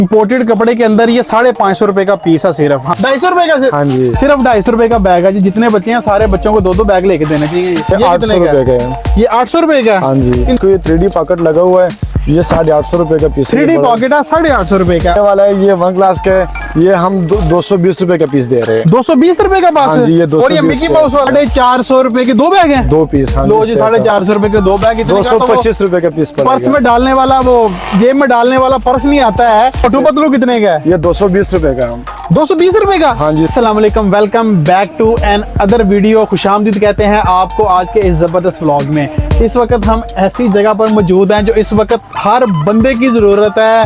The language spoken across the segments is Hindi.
इंपोर्टेड कपड़े के अंदर ये 550 रुपए का पीस है सिर्फ। 250 रुपए का हाँ जी, सिर्फ 250 रुपए का बैग है जी। जितने बच्चे हैं सारे बच्चों को 2-2 बैग लेके देने चाहिए। ये 800 रुपए का है। ये 800 रुपए का। हाँ जी, इनको ये 3D पॉकेट लगा हुआ है, ये 850 रुपए का पीस। 3D पॉकेट है 850 रुपए का। ये वाला है, ये 1 क्लास का है, ये हम 220 रुपए का पीस दे रहे हैं। 220 रुपए का पास। हाँ जी, ये 220 और ये मिकी माउस वाला 450 रुपए के 2 बैग हैं। 2 पीस। हाँ लो जी, 450 रुपए के 2 बैग। 225 रुपए का पीस पर्स पड़ेगा। में डालने वाला, वो जेब में डालने वाला पर्स नहीं आता है। पटू पतलू कितने का है? ये 220 रुपए का। 220 रुपए का। हाँ जी। अस्सलाम वालेकुम, welcome back to another video. खुशामदीद कहते हैं आपको आज के इस जबरदस्त व्लॉग में। इस वक्त हम ऐसी जगह पर मौजूद हैं जो इस वक्त हर बंदे की जरूरत है।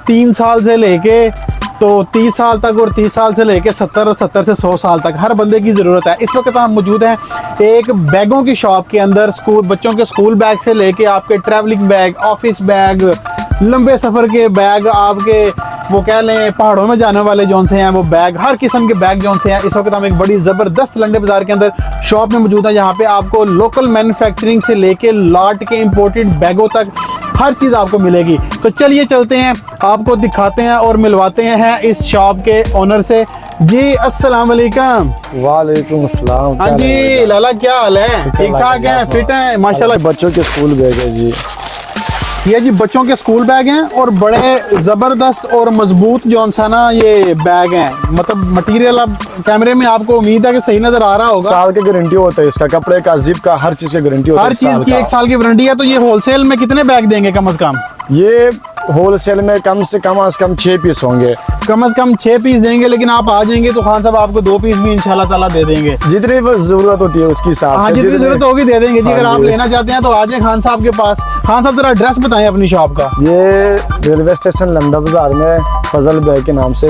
3 साल से लेके तो 30 साल तक और 30 साल से लेके 70 से 100 साल तक हर बंदे की ज़रूरत है। इस वक्त हम मौजूद हैं एक बैगों की शॉप के अंदर। स्कूल बच्चों के स्कूल बैग से लेके आपके ट्रैवलिंग बैग, ऑफिस बैग, लंबे सफ़र के बैग, आपके वो कह लें पहाड़ों में जाने वाले जौन से हैं वो बैग, हर किस्म के बैग जौन से हैं। इस वक्त हम एक बड़ी ज़बरदस्त लंडे बाज़ार के अंदर शॉप में मौजूद है, जहाँ पे आपको लोकल मैन्युफैक्चरिंग से लेके लॉट के इम्पोर्टेड बैगों तक हर चीज़ आपको मिलेगी। तो चलिए चलते हैं, आपको दिखाते हैं और मिलवाते हैं इस शॉप के ओनर से। जी अस्सलाम वालेकुम। वालेकुम अस्सलाम। हाँ जी लाला, क्या हाल है? ठीक ठाक है, फिट है माशाल्लाह। बच्चों के स्कूल बैग है जी। ये जी बच्चों के स्कूल बैग हैं और बड़े ज़बरदस्त और मजबूत जौन सा ना ये बैग हैं। मतलब मटेरियल अब कैमरे में आपको उम्मीद है कि सही नजर आ रहा होगा। साल की गारंटी होता है इसका, कपड़े का, जिप का, हर चीज की गारंटी होती है। हर चीज की 1 साल की वारंटी है। तो ये होलसेल में कितने बैग देंगे कम से कम? ये होलसेल में कम से कम 6 पीस होंगे। कम से कम 6 पीस देंगे, लेकिन आप आ जाएंगे तो खान साहब आपको 2 पीस भी इंशाल्लाह ताला दे देंगे। जितनी बस जरूरत होती है उसकी हिसाब हाँ, से जितनी जरूरत होगी दे देंगे जी। हाँ अगर आप जी। लेना चाहते हैं तो आ जाए खान साहब के पास। खान साहब जरा एड्रेस बताएं अपनी शॉप का। ये रेलवे स्टेशन लंडा बाजार में फजल बैग के नाम से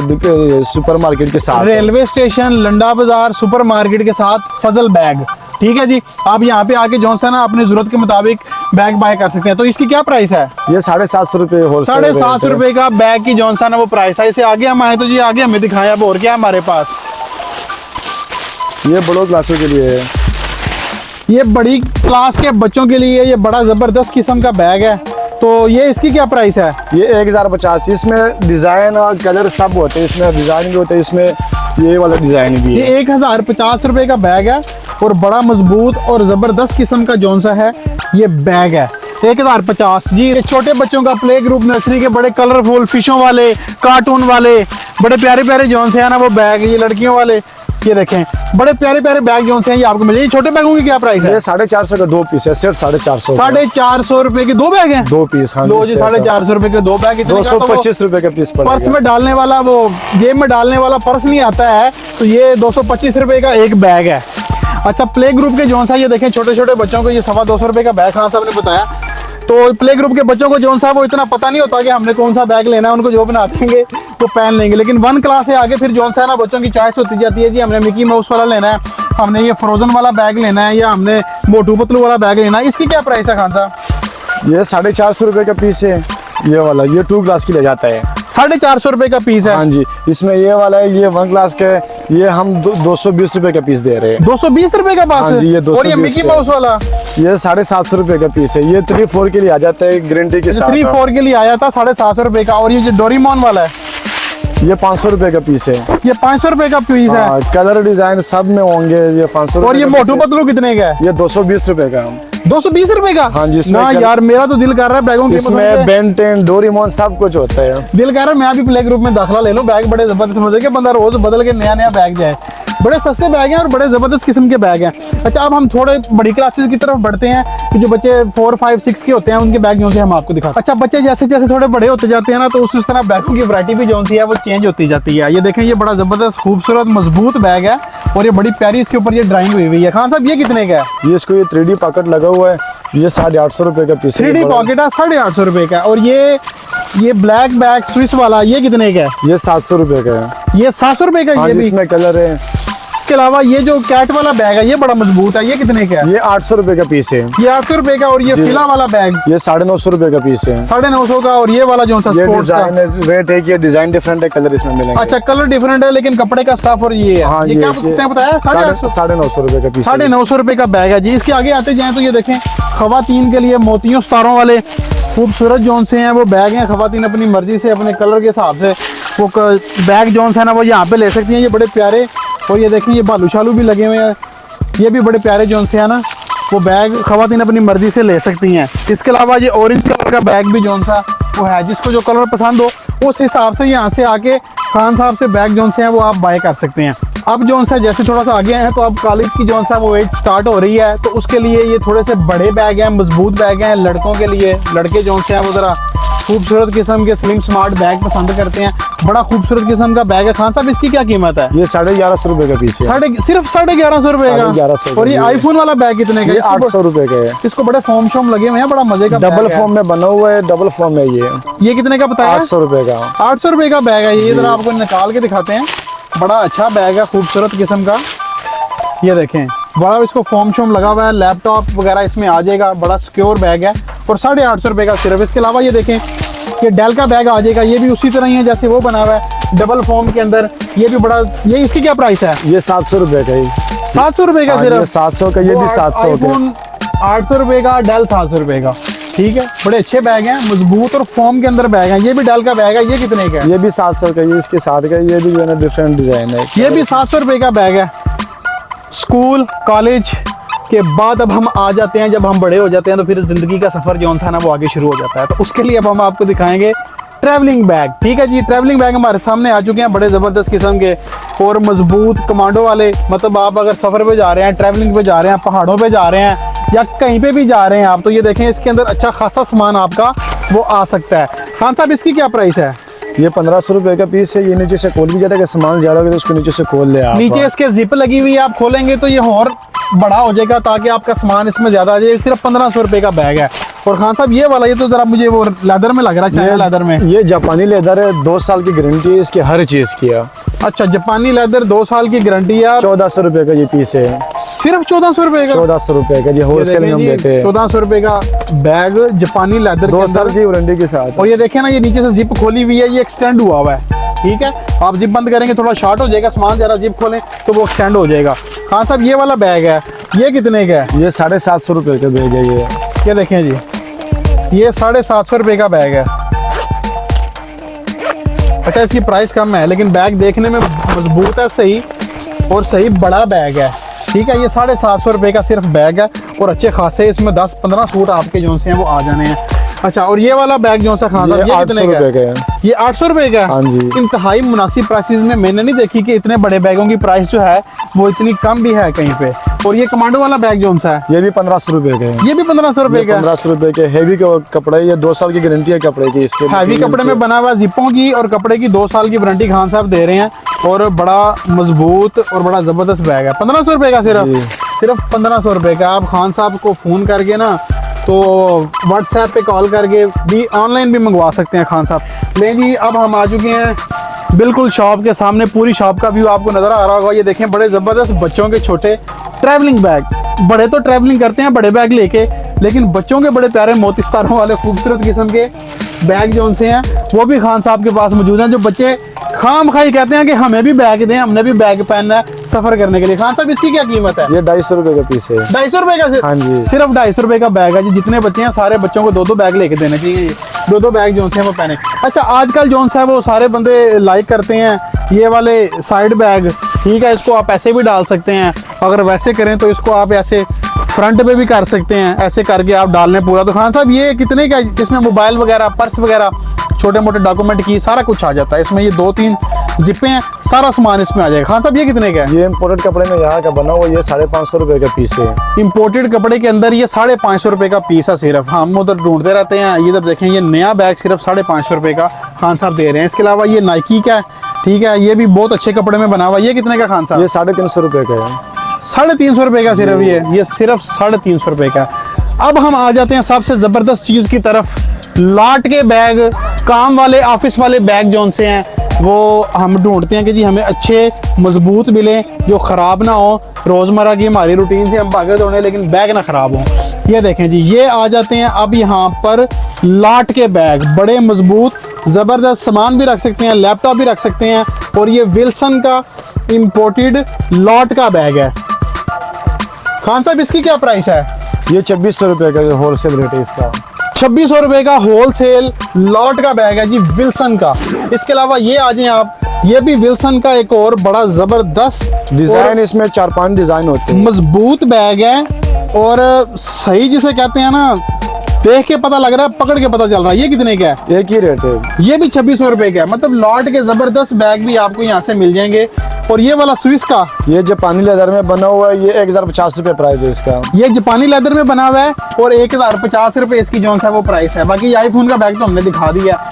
सुपर मार्केट के साथ। रेलवे स्टेशन लंडा बाजार सुपर मार्केट के साथ फजल बैग, ठीक है जी। आप यहाँ पे आके जौन सा ना अपनी जरूरत के मुताबिक बैग बाय कर सकते हैं। तो इसकी क्या प्राइस है? ये 750 रुपए होलसेल। 750 रुपए का बैग की जौन सा ना वो प्राइस है। इसे आगे हम आए तो जी आगे हमें दिखाएं अब और क्या है हमारे पास। ये बड़ों क्लासों के लिए है। ये बड़ी क्लास के बच्चों के लिए ये बड़ा जबरदस्त किस्म का बैग है। तो ये इसकी क्या प्राइस है? ये 1050। इसमें डिजाइन और कलर सब होते हैं, इसमें डिजाइन भी होते हैं, इसमें ये वाला डिजाइन भी है। ये 1050 रुपए का बैग है और बड़ा मजबूत और जबरदस्त किस्म का जौन सा है ये बैग है। 1050 जी। ये छोटे बच्चों का प्ले ग्रुप नर्सरी के बड़े कलरफुल फिशों वाले, कार्टून वाले, बड़े प्यारे प्यारे जौन से है ना वो बैग। ये लड़कियों वाले, ये देखें बड़े प्यारे प्यारे बैग जौन से हैं ये आपको मिलेंगे। छोटे बैगों की क्या प्राइस है? ये 450 का 2 पीस है, सिर्फ 450। 450 रुपए के 2 बैग हैं। 2 पीस। हाँ लो जी, 450 रुपए के 2 बैग। 225 रुपए का पीस पड़ेगा। पर्स में डालने वाला, वो जेब में डालने वाला पर्स नहीं आता है, तो ये 225 रुपए का एक बैग है। अच्छा, प्ले ग्रुप के जौन सा ये देखें छोटे छोटे बच्चों को ये 225 रुपए का बैग खान साहब ने बताया। तो प्ले ग्रुप के बच्चों को जौन सा वो इतना पता नहीं होता कि हमने कौन सा बैग लेना है, उनको जो बना देंगे वो पहन लेंगे। लेकिन 1 क्लास से आगे फिर जौन सा है ना बच्चों की चॉइस होती जाती है जी। हमने मिकी माउस वाला लेना है, हमने ये फ्रोजन वाला बैग लेना है, या हमने मोटू पतलू वाला बैग लेना है। इसकी क्या प्राइस है खान साहब? ये 450 रुपए का पीस है। ये वाला ये 2 क्लास की ले जाता है। 450 रुपए का पीस है। हाँ जी, इसमें ये वाला है, ये 1 क्लास का है, ये हम 220 रुपए का पीस दे रहे हैं। 220 रुपए का पास हाँ जी, ये है। और ये 220 मिकी का। माउस वाला ये 750 रुपए का पीस है। ये 3-4 के लिए आ जाता है गारंटी के साथ। 3-4 के लिए आया था 750 रुपए का। और ये जो डोरेमोन वाला है ये 500 रुपए का पीस है। ये 500 रुपए का पीस है। हाँ, कलर डिजाइन सब में होंगे। ये 500। और ये मोटू पतलू कितने का है? ये 220 रुपए का। 220 रुपए का? हाँ जी, इसमें ना यार, मेरा तो दिल कर रहा है बैगों की इसमें बेन 10 डोरेमोन सब कुछ होता है। दिल कर रहा है मैं भी प्ले ग्रुप में दाखिला ले लूं। बैग बड़े जबरदस्त मजे के, बंदा रोज बदल के नया नया बैग जाए। बड़े सस्ते बैग हैं और बड़े जबरदस्त किस्म के बैग हैं। अच्छा, अब हम थोड़े बड़ी क्लासेस की तरफ बढ़ते हैं कि जो बच्चे 4, 5, 6 के होते हैं उनके बैग जो से हम आपको दिखाते हैं। अच्छा, बच्चे जैसे जैसे थोड़े बड़े होते जाते हैं ना तो उस तरह बैगों की वैरायटी भी जो सी है वो चेंज होती जाती है। ये देखें, ये बड़ा जबरदस्त खूबसूरत मजबूत बैग है और ये बड़ी प्यारी इसके ऊपर ये ड्राइंग हुई हुई है। खान साहब ये कितने का है? ये इसको ये 3D पॉकेट लगा हुआ है, ये 850 रुपए का पीस है। 3D पॉकेट है 850 रुपए का। और ये ब्लैक बैग स्विस वाला ये कितने का है? ये 700 रुपए का है। ये 700 रुपए का। हाँ ये जी, भी इसमें कलर है। इसके अलावा ये जो कैट वाला बैग है ये बड़ा मजबूत है, ये कितने का है? ये 800 रुपए का पीस है। ये 800 रुपए का। और ये फिला वाला बैग ये 950 रुपए का पीस है। 950 का। और ये वाला जो सा ये स्पोर्ट्स का, डिजाइन रेट है कि डिजाइन डिफरेंट है, कलर इसमें मिलेंगे। अच्छा कलर डिफरेंट है लेकिन कपड़े का स्टफ और ये है। हाँ, ये क्या कितने बताया? 850 950 रुपए का पीस है। 950 रुपए का बैग है जी। इसके आगे आते जाए तो ये देखें खवातीन के लिए मोतियों सितारों वाले खूबसूरत जोन से हैं वो बैग हैं, ख़वातीन अपनी मर्जी से अपने कलर के हिसाब से वो बैग जोन से है ना वो यहाँ पे ले सकती हैं। ये बड़े प्यारे, और ये देखें ये बालू शालू भी लगे हुए हैं, ये भी बड़े प्यारे जोन से है ना वो बैग ख़वातीन अपनी मर्जी से ले सकती हैं। इसके अलावा ये ऑरेंज कलर का बैग भी जोन सा वो है, जिसको जो कलर पसंद हो उस हिसाब से यहाँ से आके खान साहब से बैग जोन से हैं वो आप बाय कर सकते हैं। अब जोन सा जैसे थोड़ा सा आगे हैं तो अब कॉलेज की जोन सा वो एज स्टार्ट हो रही है, तो उसके लिए ये थोड़े से बड़े बैग हैं, मजबूत बैग हैं लड़कों के लिए। लड़के जोन से हैं वो ज़रा खूबसूरत किस्म के स्लिम स्मार्ट बैग पसंद करते हैं। बड़ा खूबसूरत किस्म का बैग है। खान साहब इसकी क्या कीमत है? ये 1150 रुपए का पीस है। सिर्फ 1150 रुपए का। 1150 और ये आईफोन वाला बैग कितने का? ये 800 रुपए का है। इसको बड़े फॉर्म शॉर्म लगे हुए हैं, बड़ा मजे का डबल फॉर्म में बना हुआ है, डबल फॉर्म है ये कितने का बताया? 800 रुपए का। 800 रुपए का बैग है ये। जरा आपको निकाल के दिखाते हैं। बड़ा अच्छा बैग है, खूबसूरत किस्म का। ये देखें बड़ा इसको फॉर्म शॉर्म लगा हुआ है, लैपटॉप वगैरह इसमें आ जाएगा। बड़ा सिक्योर बैग है और 850 रुपए का सिर्फ। इसके अलावा ये देखें ये डेल का बैग आ जाएगा, ये भी उसी तरह ही है जैसे वो बना हुआ है डबल फॉर्म के अंदर। ये भी बड़ा, ये इसकी क्या प्राइस है? ये 700 रुपए का ही। 700 रुपए का सिर्फ? 700 का, ये भी 700 का। 800 रुपए का, डेल 700 रुपए का। ठीक है, बड़े अच्छे बैग हैं, मजबूत और फॉर्म के अंदर बैग हैं। ये भी डेल का बैग है, ये कितने का है? ये भी 700 का, ये इसके साथ का, ये भी जो है ना डिफरेंट डिजाइन है। ये भी 700 रुपए का बैग है। स्कूल कॉलेज के बाद अब हम आ जाते हैं, जब हम बड़े हो जाते हैं तो फिर ज़िंदगी का सफ़र जो सा ना वो आगे शुरू हो जाता है। तो उसके लिए अब हम आपको दिखाएंगे ट्रैवलिंग बैग। ठीक है जी, ट्रैवलिंग बैग हमारे सामने आ चुके हैं, बड़े ज़बरदस्त किस्म के और मजबूत कमांडो वाले। मतलब आप अगर सफ़र पे जा रहे हैं, ट्रैवलिंग पे जा रहे हैं, पहाड़ों पे जा रहे हैं या कहीं पे भी जा रहे हैं आप, तो ये देखें इसके अंदर अच्छा खासा सामान आपका वो आ सकता है। खान साहब इसकी क्या प्राइस है? ये 1500 रुपए का पीस है। ये नीचे से खोल भी जाता है कि सामान ज्यादा हो तो उसको नीचे से खोल ले आप। नीचे इसके जिप लगी हुई है, आप खोलेंगे तो ये और बड़ा हो जाएगा ताकि आपका सामान इसमें ज्यादा आ जाए। सिर्फ 1500 रुपए का बैग है। और खान साहब ये वाला, ये तो जरा मुझे वो लेदर में लग रहा है, चाइना लेदर में। ये जापानी लेदर है, 2 साल की गारंटी है इसकी हर चीज की है। अच्छा, जापानी लेदर 2 साल की गारंटी है। 1400 रुपए का ये पीस है। सिर्फ 1400 रुपए का? 1400 रुपए का, ये होलसेल में हम देते हैं। 1400 रुपए का बैग जापानी लेदर, 2 साल की वारंटी के साथ। और ये देखें ना, ये नीचे से जिप खोली हुई है, ये एक्सटेंड हुआ हुआ है। ठीक है, आप जिप बंद करेंगे थोड़ा शॉर्ट हो जाएगा सामान, जरा जिप खोलें तो वो एक्सटेंड हो जाएगा। खान साहब ये वाला बैग है, ये कितने का है? ये 750 रुपए का बैग है ये। ये देखें जी, ये 750 रुपए का बैग है। अच्छा, इसकी प्राइस कम है लेकिन बैग देखने में मजबूत है, सही और सही बड़ा बैग है। ठीक है, ये 750 रुपए का सिर्फ बैग है और अच्छे खासे इसमें 10-15 सूट आपके जो से हैं वो आ जाने हैं। अच्छा, और ये वाला बैग जो सा खान साहब, ये कितने का है? ये 800 रुपए का। हाँ जी। इंतहाई मुनासिब प्राइसेस में। मैंने नहीं देखी कि इतने बड़े बैगों की प्राइस जो है वो इतनी कम भी है कहीं पे। और ये कमांडो वाला बैग जो सा है, ये भी 1500 रुपए का है। ये भी 1500 रुपए का। 1500 रुपए के हेवी का कपड़ा है, ये 2 साल की गारंटी है कपड़े की। इसके हैवी कपड़े में बना हुआ, जिपों की और कपड़े की 2 साल की वारंटी खान साहब दे रहे हैं। और बड़ा मजबूत और बड़ा जबरदस्त बैग है। 1500 रुपए का सिर्फ 1500 रुपए का। आप खान साहब को फोन करके ना तो व्हाट्सएप पे कॉल करके भी ऑनलाइन भी मंगवा सकते हैं खान साहब। लेकिन जी अब हम आ चुके हैं बिल्कुल शॉप के सामने। पूरी शॉप का व्यू आपको नजर आ रहा होगा। ये देखें बड़े जबरदस्त बच्चों के छोटे ट्रैवलिंग बैग। बड़े तो ट्रैवलिंग करते हैं बड़े बैग लेके, लेकिन बच्चों के बड़े प्यारे मोती सितारों वाले खूबसूरत किस्म के बैग जो उनसे हैं वो भी खान साहब के पास मौजूद हैं। जो बच्चे खाम खाई कहते हैं कि हमें भी बैग दें, हमने भी बैग पहनना है सफर करने के लिए। खान साहब इसकी क्या कीमत है? ये 250 रुपए का पीस है। 250 रुपए का? हाँ जी, सिर्फ 250 रुपए का बैग है जी। जितने बच्चे हैं सारे बच्चों को 2-2 बैग लेके देने चाहिए। 2-2 बैग जो हैं वो पहने। अच्छा, आजकल जो है वो सारे बंदे लाइक करते हैं ये वाले साइड बैग। ठीक है, इसको आप ऐसे भी डाल सकते हैं। अगर वैसे करें तो इसको आप ऐसे फ्रंट पे भी कर सकते हैं, ऐसे करके आप डाल लें पूरा। तो खान साहब ये कितने का? इसमें मोबाइल वगैरह, पर्स वगैरह, छोटे मोटे डॉक्यूमेंट की सारा कुछ आ जाता है इसमें। ये 2-3 जिप्पे हैं, सारा सामान इसमें आ जाएगा। खान साहब ये कितने का है? ये इम्पोर्टेड कपड़े में यहाँ का बना हुआ, ये 550 रुपए का पीस है। इम्पोर्टेड कपड़े के अंदर ये 550 रुपए का पीस है सिर्फ। हम उधर ढूंढते रहते हैं, इधर देखें ये नया बैग सिर्फ 550 रुपए का खान साहब दे रहे हैं। इसके अलावा ये नाइकी का है। ठीक है, ये भी बहुत अच्छे कपड़े में बना हुआ। ये कितने का खान साहब? ये 350 रुपए का है। 350 रुपए का सिर्फ ये सिर्फ 350 रुपए का। अब हम आ जाते हैं सबसे जबरदस्त चीज की तरफ। लाट के बैग, काम वाले ऑफिस वाले बैग जो से हैं वो हम ढूंढते हैं कि जी हमें अच्छे मजबूत मिले, जो ख़राब ना हो। रोज़मर्रा की हमारी रूटीन से हम भागे दौड़े लेकिन बैग ना ख़राब हो। ये देखें जी, ये आ जाते हैं अब यहाँ पर लाट के बैग। बड़े मजबूत ज़बरदस्त, सामान भी रख सकते हैं, लैपटॉप भी रख सकते हैं। और ये विल्सन का इम्पोर्टेड लॉट का बैग है। खान साहब इसकी क्या प्राइस है? ये 2600 रुपए का होलसेल रेट है इसका। 2600 रुपए का होलसेल लॉट का बैग है जी विल्सन का। इसके अलावा ये आ जाए आप, ये भी विल्सन का एक और बड़ा जबरदस्त डिजाइन, इसमें 4-5 डिजाइन होते हैं। मजबूत बैग है और सही जिसे कहते हैं ना, देख के पता लग रहा है, पकड़ के पता चल रहा है। ये कितने का है? एक ही रेट है। ये भी 2600 रुपए का है। मतलब लॉट के जबरदस्त बैग भी आपको यहाँ से मिल जाएंगे। और ये वाला स्विस का, ये जापानी लेदर में बना हुआ है, ये 1050 रुपए प्राइस है इसका। ये जापानी लेदर में बना हुआ है और 1050 रुपए इसकी जोन सा वो प्राइस है। बाकी आईफोन का बैग तो हमने दिखा दिया।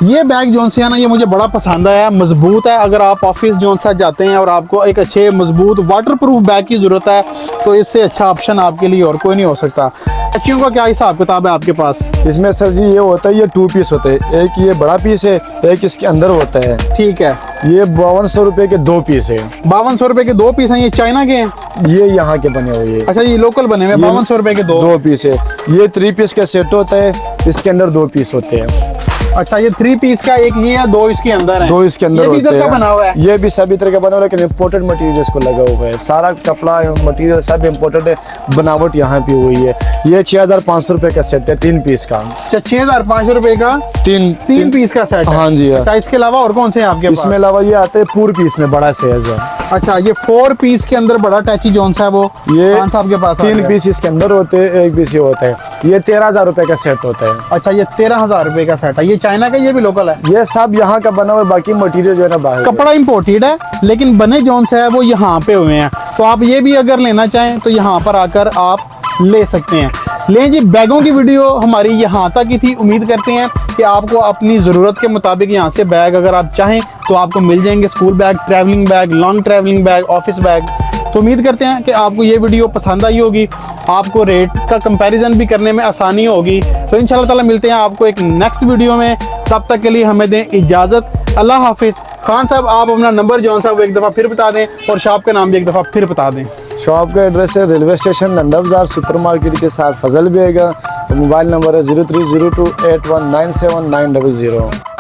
ये बैग जोन से है ना, ये मुझे बड़ा पसंद आया, मजबूत है। अगर आप ऑफिस जोन सा जाते हैं और आपको एक अच्छे मजबूत वाटरप्रूफ बैग की जरूरत है तो इससे अच्छा ऑप्शन आपके लिए और कोई नहीं हो सकता। बच्चियों का क्या हिसाब किताब है आपके पास? इसमें सर जी ये होता है, ये 2 पीस होते हैं। एक ये बड़ा पीस है, एक इसके अंदर होता है। ठीक है। ये 5200 रुपए के 2 पीस है। 5200 रुपए के 2 पीस हैं। ये चाइना के हैं? ये यहाँ के बने हुए हैं। अच्छा, ये लोकल बने हुए। 5200 रुपए के 2 पीस है। ये 3 पीस का सेट होता है, इसके अंदर 2 पीस होते हैं। अच्छा, ये 3 पीस का एक ये है, 2 इसके अंदर है। 2 इसके अंदर ये भी होते इधर का हैं। बना हुआ है। ये भी सभी तरह का बना हुआ है, लेकिन इम्पोर्टेड मटेरियल इसको लगा हुआ है। सारा कपड़ा मटेरियल सब इम्पोर्टेड है, बनावट यहाँ पे हुई है। ये 6500 रुपए का सेट है, 3 पीस का। 6500 रुपए का 3 पीस का सेट है। हाँ जी। अच्छा, इसके अलावा और कौन से हैं आपके पास? इसमें अलावा ये आते हैं 4 पीस में, बड़ा साइज है। अच्छा, ये 4 पीस के अंदर बड़ा टैची जोन सा है वो ये खान साहब के पास आ 3 गया। पीस इसके अंदर होते हैं, 1 पीस ये होता है। ये 13000 रुपए का सेट होता है। अच्छा, ये 13000 रुपए का सेट है। ये चाइना का, ये भी लोकल है? ये सब यहाँ का बना हुआ है, बाकी मटेरियल जो है ना बाहर। कपड़ा इंपोर्टेड है लेकिन बने जोन से है वो यहाँ पे हुए हैं। तो आप ये भी अगर लेना चाहें तो यहाँ पर आकर आप ले सकते हैं। लें जी, बैगों की वीडियो हमारी यहाँ तक ही थी। उम्मीद करते हैं कि आपको अपनी ज़रूरत के मुताबिक यहाँ से बैग अगर आप चाहें तो आपको मिल जाएंगे। School bag, travelling bag, long travelling bag, office bag. तो उम्मीद करते हैं कि आपको ये वीडियो पसंद आई होगी, आपको रेट का कंपैरिजन भी करने में आसानी होगी। तो इंशाल्लाह ताला मिलते हैं आपको एक नेक्स्ट वीडियो में। तब तक के लिए हमें दें इजाज़त। अल्लाह हाफिज़। खान साहब, आप अपना नंबर जो सा वो एक दफ़ा फिर बता दें और शॉप का नाम भी एक दफ़ा फिर बता दें। शॉप का एड्रेस है रेलवे स्टेशन लंडा बाजार सुपर मार्केट के साथ फजल बेगा। मोबाइल नंबर है 0302819790।